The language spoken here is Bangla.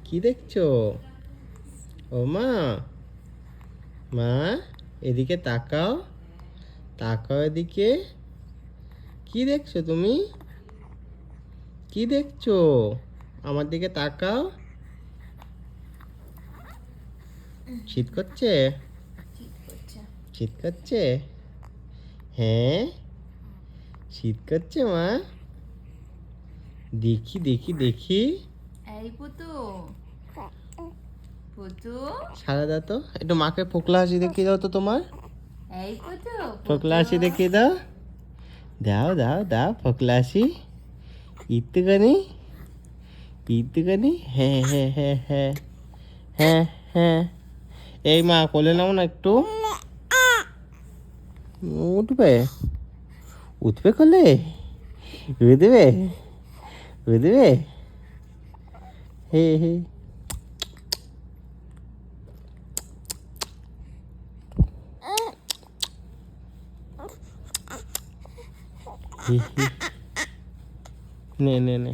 কি দেখছো? ও মা, মা এদিকে তাকাও, তাকাও এদিকে। কি দেখছো তুমি? কি দেখছো? আমার দিকে তাকাও। শীত করছে? শীত করছে? হ্যাঁ, শীত করছে মা। দেখি দেখি দেখি। এই পুতু, পুতু, সারা দাও তো, একটু মাকে ফোকলা হাসি দেখিয়ে দাও তো তোমার। এই পুতু, ফোকলা হাসি দেখিয়ে দাও। দাও দাও দাও ফোকলা হাসি। একটুখানি, একটুখানি। হ্যাঁ হ্যাঁ হ্যাঁ হ্যাঁ হ্যাঁ হ্যাঁ। এই মা কোলে নাও না একটু। উঠবে, উঠবে কোলে? উঠবে, উঠবে। হে হে। নে নে নে।